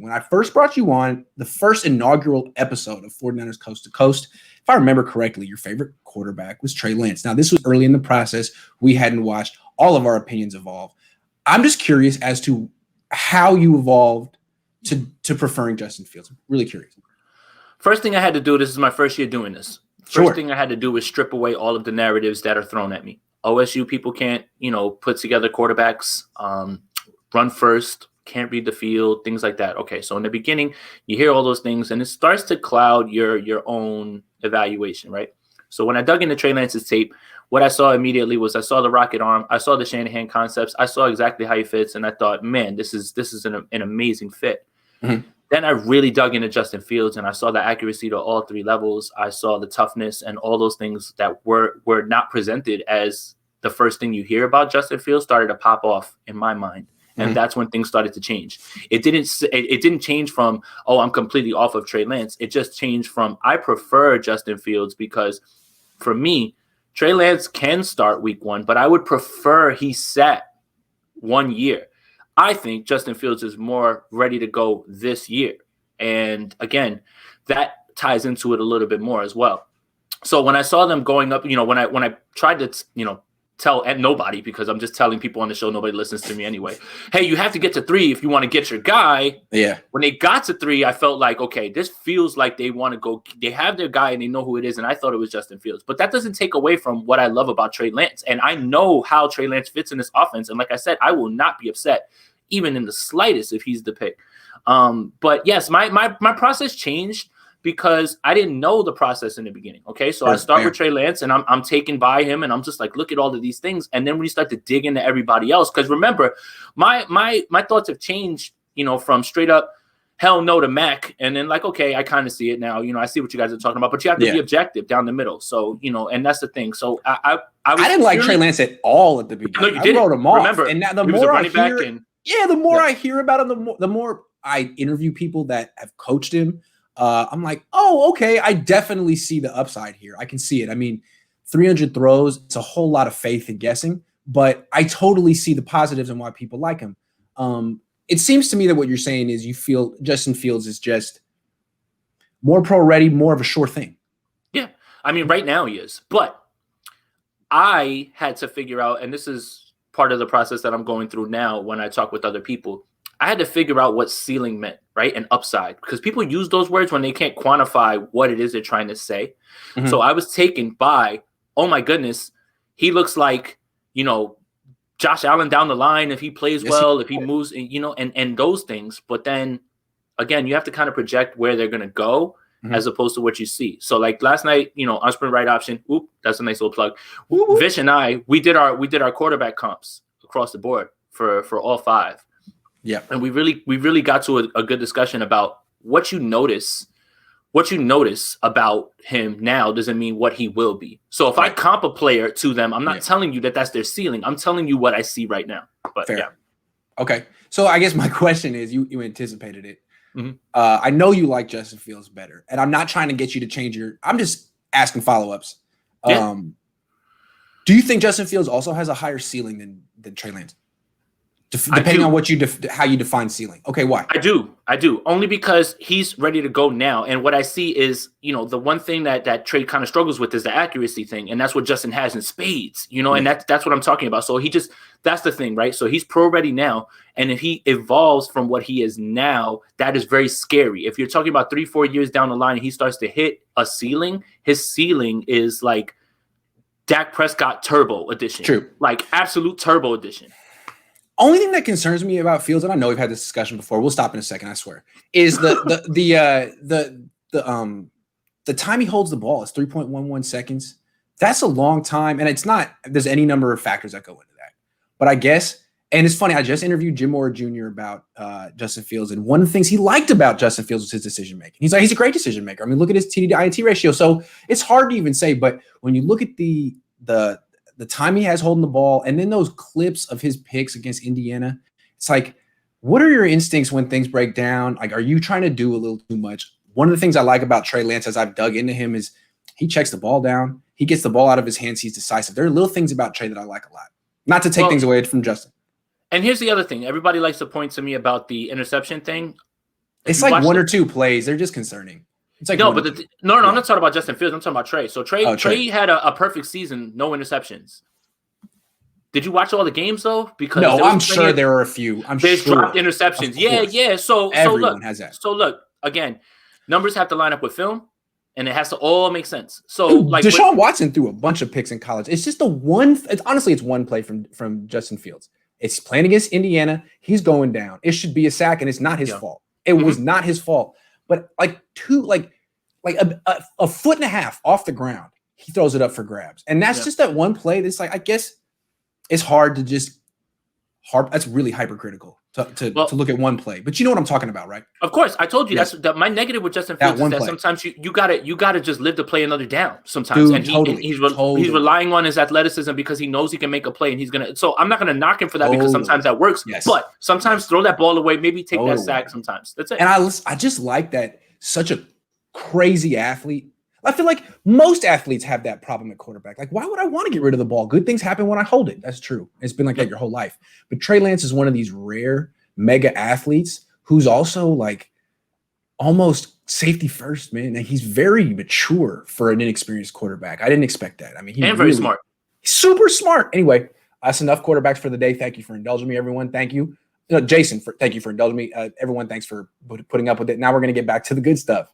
When I first brought you on, the first inaugural episode of 49ers Coast to Coast, if I remember correctly, your favorite quarterback was Trey Lance. Now, this was early in the process. We hadn't watched all of our opinions evolve. I'm just curious as to how you evolved to preferring Justin Fields. I'm really curious. First thing I had to do, this is my first year doing this. First thing I had to do was strip away all of the narratives that are thrown at me. OSU people can't, put together quarterbacks, run first, can't read the field, things like that. Okay, so in the beginning, you hear all those things, and it starts to cloud your own evaluation, right? So when I dug into Trey Lance's tape, what I saw immediately was I saw the rocket arm, I saw the Shanahan concepts, I saw exactly how he fits, and I thought, man, this is an amazing fit. Mm-hmm. Then I really dug into Justin Fields, and I saw the accuracy to all three levels. I saw the toughness and all those things that were not presented as the first thing you hear about Justin Fields started to pop off in my mind. And that's when things started to change. It didn't change from, oh, I'm completely off of Trey Lance. It just changed from, I prefer Justin Fields because for me, Trey Lance can start week 1, but I would prefer he sat 1 year. I think Justin Fields is more ready to go this year. And again, that ties into it a little bit more as well. So when I saw them going up, when I tried to, tell nobody, because I'm just telling people on the show, nobody listens to me anyway. Hey, you have to get to 3 if you want to get your guy. Yeah. When they got to 3, I felt like, okay, this feels like they want to go. They have their guy and they know who it is. And I thought it was Justin Fields. But that doesn't take away from what I love about Trey Lance. And I know how Trey Lance fits in this offense. And like I said, I will not be upset even in the slightest if he's the pick. But yes, my process changed because I didn't know the process in the beginning. Okay, so I start with Trey Lance, and I'm taken by him, and I'm just like, look at all of these things, and then we start to dig into everybody else. Because remember, my thoughts have changed, from straight up hell no to Mac, and then like, okay, I kind of see it now. I see what you guys are talking about, but you have to be objective down the middle. So and that's the thing. So I didn't like Trey Lance at all at the beginning. No, you didn't. I wrote him off. Remember, and now the more I hear, the more I hear about him, the more I interview people that have coached him. I'm like, oh, okay. I definitely see the upside here. I can see it. I mean, 300 throws, it's a whole lot of faith and guessing, but I totally see the positives and why people like him. It seems to me that what you're saying is you feel Justin Fields is just more pro ready, more of a sure thing. Yeah. I mean, right now he is, but I had to figure out, and this is part of the process that I'm going through now when I talk with other people, I had to figure out what ceiling meant, right? And upside, because people use those words when they can't quantify what it is they're trying to say. Mm-hmm. So I was taken by, oh my goodness, he looks like, Josh Allen down the line if he plays well, if he moves, and those things. But then again, you have to kind of project where they're going to go as opposed to what you see. So like last night, on Sprint Right Option, that's a nice little plug. Vish and I, we did our quarterback comps across the board for all 5. Yeah. And we really got to a good discussion about what you notice about him now doesn't mean what he will be. So if I comp a player to them, I'm not telling you that that's their ceiling. I'm telling you what I see right now. But fair. Yeah. Okay. So I guess my question is, you anticipated it. Mm-hmm. I know you like Justin Fields better, and I'm not trying to get you to change I'm just asking follow-ups. Yeah. Do you think Justin Fields also has a higher ceiling than Trey Lance? Depending on what how you define ceiling. Okay, why? I do. Only because he's ready to go now. And what I see is, the one thing that Trey kind of struggles with is the accuracy thing. And that's what Justin has in spades, and that's what I'm talking about. So that's the thing, right? So he's pro ready now. And if he evolves from what he is now, that is very scary. If you're talking about 3-4 years down the line and he starts to hit a ceiling, his ceiling is like Dak Prescott Turbo Edition. True. Like absolute Turbo Edition. Only thing that concerns me about Fields, and I know we've had this discussion before, we'll stop in a second, I swear, is the time he holds the ball is 3.11 seconds. That's a long time, and it's not. There's any number of factors that go into that, but I guess, and it's funny. I just interviewed Jim Moore Jr. about Justin Fields, and one of the things he liked about Justin Fields was his decision making. He's a great decision maker. I mean, look at his TD to INT ratio. So it's hard to even say, but when you look at the time he has holding the ball, and then those clips of his picks against Indiana, it's like, what are your instincts when things break down? Like, are you trying to do a little too much? One of the things I like about Trey Lance as I've dug into him is he checks the ball down. He gets the ball out of his hands. He's decisive. There are little things about Trey that I like a lot. Not to take things away from Justin. And here's the other thing. Everybody likes to point to me about the interception thing. It's like one or two plays. They're just concerning. It's like no, but I'm not talking about Justin Fields. I'm talking about Trey. So Trey had a perfect season, no interceptions. Did you watch all the games though? Because no, I'm sure there are a few. There's dropped interceptions. Yeah. So everyone look, has that. So look, again, numbers have to line up with film, and it has to all make sense. So like Deshaun Watson threw a bunch of picks in college. It's just it's one play from Justin Fields. It's playing against Indiana. He's going down. It should be a sack, and it's not his fault. It was not his fault. But like a foot and a half off the ground, he throws it up for grabs. And that's just that one play that's like, I guess it's hard to just that's really hypercritical to look at one play. But you know what I'm talking about, right? Of course. I told you that's my negative with Justin Fields is that sometimes you gotta just live to play another down sometimes. Dude, and he's relying on his athleticism because he knows he can make a play, and he's gonna. So I'm not gonna knock him for that because sometimes that works. Yes. But sometimes throw that ball away, maybe take that sack sometimes. That's it. And I just like that such a crazy athlete. I feel like most athletes have that problem at quarterback. Like, why would I want to get rid of the ball? Good things happen when I hold it. That's true. It's been like that your whole life. But Trey Lance is one of these rare mega athletes who's also like almost safety first, man. And he's very mature for an inexperienced quarterback. I didn't expect that. I mean, he's very smart. Super smart. Anyway, that's enough quarterbacks for the day. Thank you for indulging me, everyone. Thank you. Jason, thank you for indulging me. Everyone, thanks for putting up with it. Now we're going to get back to the good stuff.